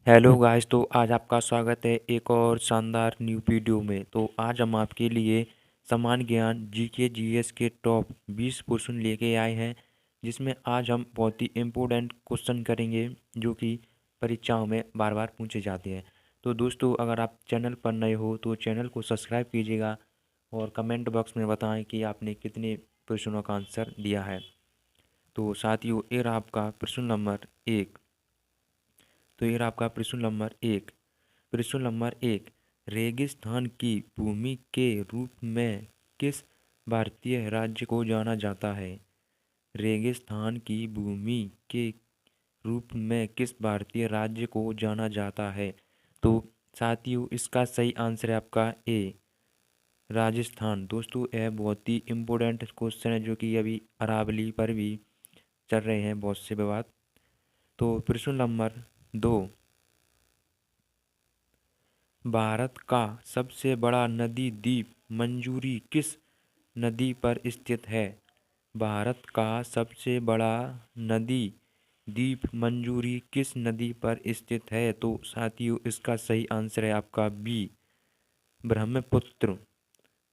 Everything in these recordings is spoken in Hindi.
Hello guys. तो आज आपका स्वागत है एक और शानदार न्यू वीडियो में। तो आज हम आपके लिए सामान्य ज्ञान जीके जीएस के टॉप 20 क्वेश्चन लेके आए हैं, जिसमें आज हम बहुत ही इम्पोर्टेंट क्वेश्चन करेंगे जो कि परीक्षाओं में बार बार पूछे जाते हैं। तो दोस्तों, अगर आप चैनल पर नए हो तो चैनल को सब्सक्राइब कीजिएगा और कमेंट बॉक्स में बताएं कि आपने कितने प्रश्नों का आंसर दिया है। तो साथियों, ये रहा आपका प्रश्न नंबर 1। तो ये रहा आपका प्रश्न नंबर 1। रेगिस्तान की भूमि के रूप में किस भारतीय राज्य को जाना जाता है? रेगिस्तान की भूमि के रूप में किस भारतीय राज्य को जाना जाता है? तो साथियों, इसका सही आंसर है आपका ए, राजस्थान। दोस्तों, यह बहुत ही इम्पोर्टेंट क्वेश्चन है जो कि अभी अरावली पर भी चल रहे हैं बहुत से विवाद। तो प्रश्न नंबर 2। भारत का सबसे बड़ा नदी द्वीप मंजूरी किस नदी पर स्थित है? भारत का सबसे बड़ा नदी द्वीप मंजूरी किस नदी पर स्थित है? तो साथियों, इसका सही आंसर है आपका बी, ब्रह्मपुत्र।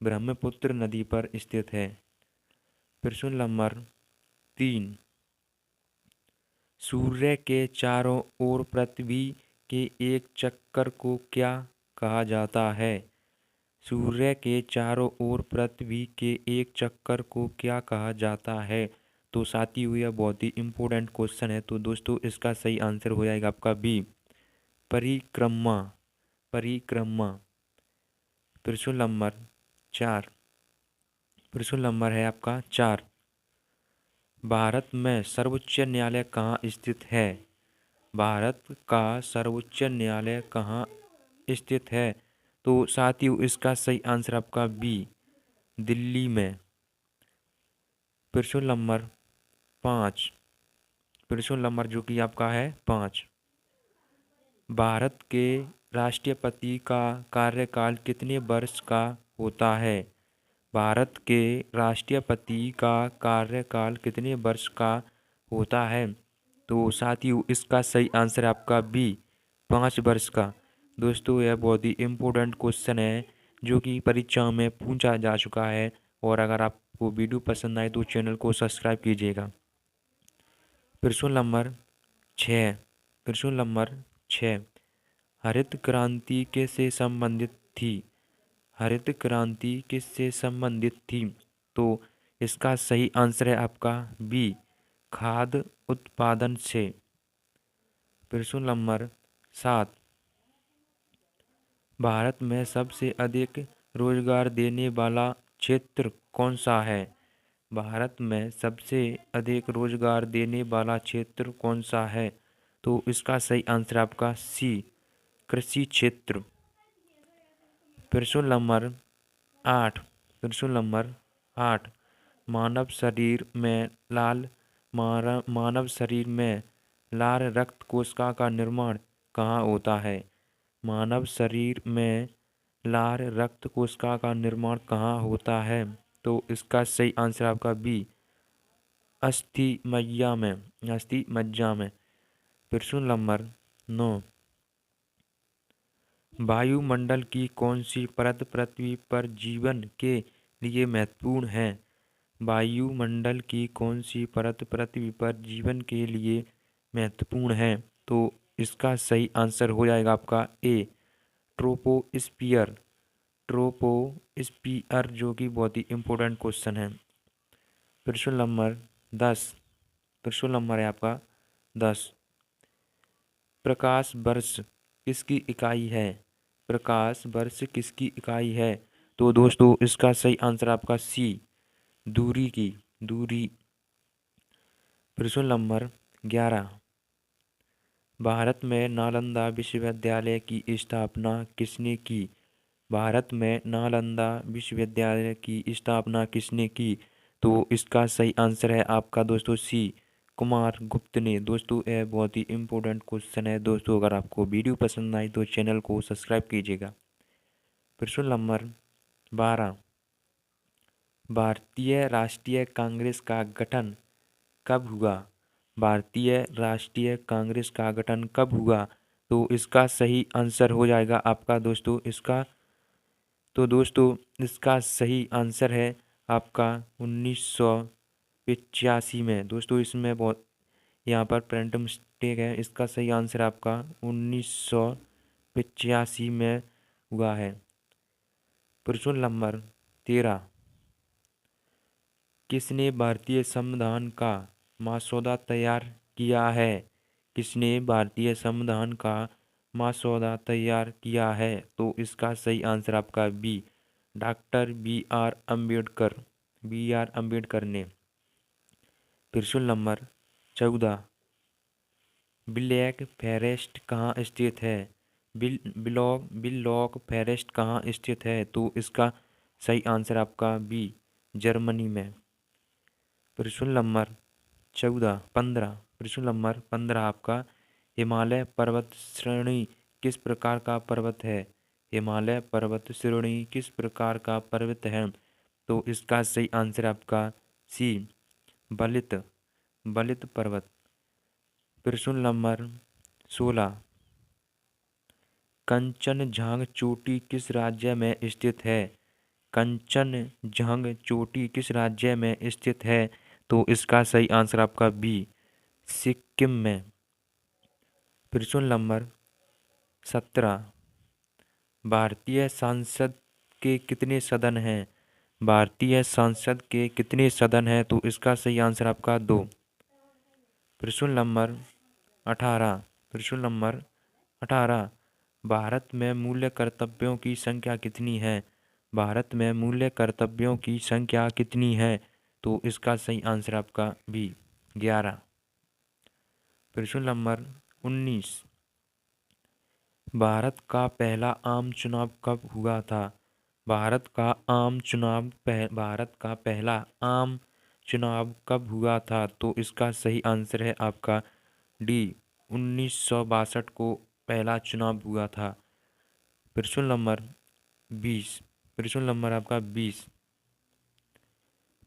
ब्रह्मपुत्र नदी पर स्थित है। प्रश्न नंबर 3। सूर्य के चारों ओर पृथ्वी के एक चक्कर को क्या कहा जाता है? सूर्य के चारों ओर पृथ्वी के एक चक्कर को क्या कहा जाता है? तो साथियों, यह बहुत ही इम्पोर्टेंट क्वेश्चन है। तो दोस्तों, इसका सही आंसर हो जाएगा आपका बी, परिक्रमा। परिक्रमा। प्रश्न नंबर 4। प्रश्न नंबर है आपका 4। भारत में सर्वोच्च न्यायालय कहाँ स्थित है? भारत का सर्वोच्च न्यायालय कहाँ स्थित है? तो साथियों, इसका सही आंसर आपका बी, दिल्ली में। प्रश्न नंबर 5। प्रश्न नंबर जो कि आपका है 5। भारत के राष्ट्रपति का कार्यकाल कितने वर्ष का होता है? भारत के राष्ट्रपति का कार्यकाल कितने वर्ष का होता है? तो साथियों, इसका सही आंसर आपका बी, 5 वर्ष का। दोस्तों, यह बहुत ही इम्पोर्टेंट क्वेश्चन है जो कि परीक्षाओं में पूछा जा चुका है। और अगर आपको वीडियो पसंद आए तो चैनल को सब्सक्राइब कीजिएगा। प्रश्न नंबर 6। प्रश्न नंबर 6। हरित क्रांति किससे संबंधित थी? हरित क्रांति किससे संबंधित थी? तो इसका सही आंसर है आपका बी, खाद्य उत्पादन से। प्रश्न नंबर 7। भारत में सबसे अधिक रोजगार देने वाला क्षेत्र कौन सा है? भारत में सबसे अधिक रोजगार देने वाला क्षेत्र कौन सा है? तो इसका सही आंसर आपका सी, कृषि क्षेत्र। प्रश्न नंबर 8। प्रश्न नंबर 8। मानव शरीर में लाल मानव शरीर में लाल रक्त कोशिका का निर्माण कहाँ होता है? मानव शरीर में लाल रक्त कोशिका का निर्माण कहाँ होता है? तो इसका सही आंसर आपका बी, अस्थि मज्जा में। अस्थि मज्जा में। प्रश्न नंबर 9। वायुमंडल की कौन सी परत पृथ्वी पर जीवन के लिए महत्वपूर्ण है? वायुमंडल की कौन सी परत पृथ्वी पर जीवन के लिए महत्वपूर्ण है? तो इसका सही आंसर हो जाएगा आपका ए, ट्रोपोस्फियर। ट्रोपोस्फियर, जो कि बहुत ही इम्पोर्टेंट क्वेश्चन है। प्रश्न नंबर 10। प्रश्न नंबर है आपका 10। प्रकाश वर्ष किसकी इकाई है? प्रकाश वर्ष किसकी इकाई है? तो दोस्तों, इसका सही आंसर आपका सी, दूरी की। दूरी। प्रश्न नंबर 11। भारत में नालंदा विश्वविद्यालय की स्थापना किसने की? भारत में नालंदा विश्वविद्यालय की स्थापना किसने की? तो इसका सही आंसर है आपका दोस्तों सी, कुमार गुप्त ने। दोस्तों, यह बहुत ही इम्पोर्टेंट क्वेश्चन है। दोस्तों, अगर आपको वीडियो पसंद आई तो चैनल को सब्सक्राइब कीजिएगा। प्रश्न नंबर 12। भारतीय राष्ट्रीय कांग्रेस का गठन कब हुआ? भारतीय राष्ट्रीय कांग्रेस का गठन कब हुआ? तो इसका सही आंसर हो जाएगा आपका दोस्तों इसका सही आंसर है आपका 1985 में। दोस्तों इसमें बहुत यहाँ पर प्रिंट मिस्टेक है। इसका सही आंसर आपका 1985 में हुआ है। प्रश्न नंबर 13, किसने भारतीय संविधान का मसौदा तैयार किया है? किसने भारतीय संविधान का मसौदा तैयार किया है? तो इसका सही आंसर आपका B, doctor B R Ambedkar ने। प्रश्न नंबर 14, ब्लैक फॉरेस्ट कहाँ स्थित है? ब्लैक फॉरेस्ट कहाँ स्थित है? तो इसका सही आंसर आपका बी, जर्मनी में। प्रश्न नंबर 15 आपका, हिमालय पर्वत श्रेणी किस प्रकार का पर्वत है? हिमालय पर्वत श्रेणी किस प्रकार का पर्वत है? तो इसका सही आंसर आपका सी, बलित पर्वत। प्रश्न नंबर 16, कंचनजंगा चोटी किस राज्य में स्थित है? कंचनजंगा चोटी किस राज्य में स्थित है? तो इसका सही आंसर आपका बी, सिक्किम में। प्रश्न नंबर 17, भारतीय संसद के कितने सदन हैं? भारतीय संसद के कितने सदन हैं? तो इसका सही आंसर आपका 2। प्रश्न नंबर 18, भारत में मूल्य कर्तव्यों की संख्या कितनी है? भारत में मूल्य कर्तव्यों की संख्या कितनी है? तो इसका सही आंसर आपका बी, 11। प्रश्न नंबर 19, भारत का पहला आम चुनाव कब हुआ था? भारत का पहला आम चुनाव कब हुआ था? तो इसका सही आंसर है आपका डी, 1962 को पहला चुनाव हुआ था। प्रश्न नंबर 20,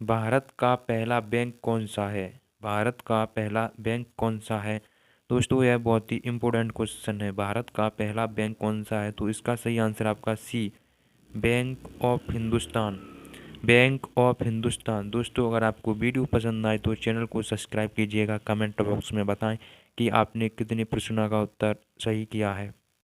भारत का पहला बैंक कौन सा है? भारत का पहला बैंक कौन सा है? दोस्तों यह बहुत ही इम्पोर्टेंट क्वेश्चन है। भारत का पहला बैंक कौन सा है? तो इसका सही आंसर आपका सी, बैंक ऑफ हिंदुस्तान। दोस्तों अगर आपको वीडियो पसंद आए तो चैनल को सब्सक्राइब कीजिएगा। कमेंट बॉक्स में बताएं कि आपने कितने प्रश्नों का उत्तर सही किया है।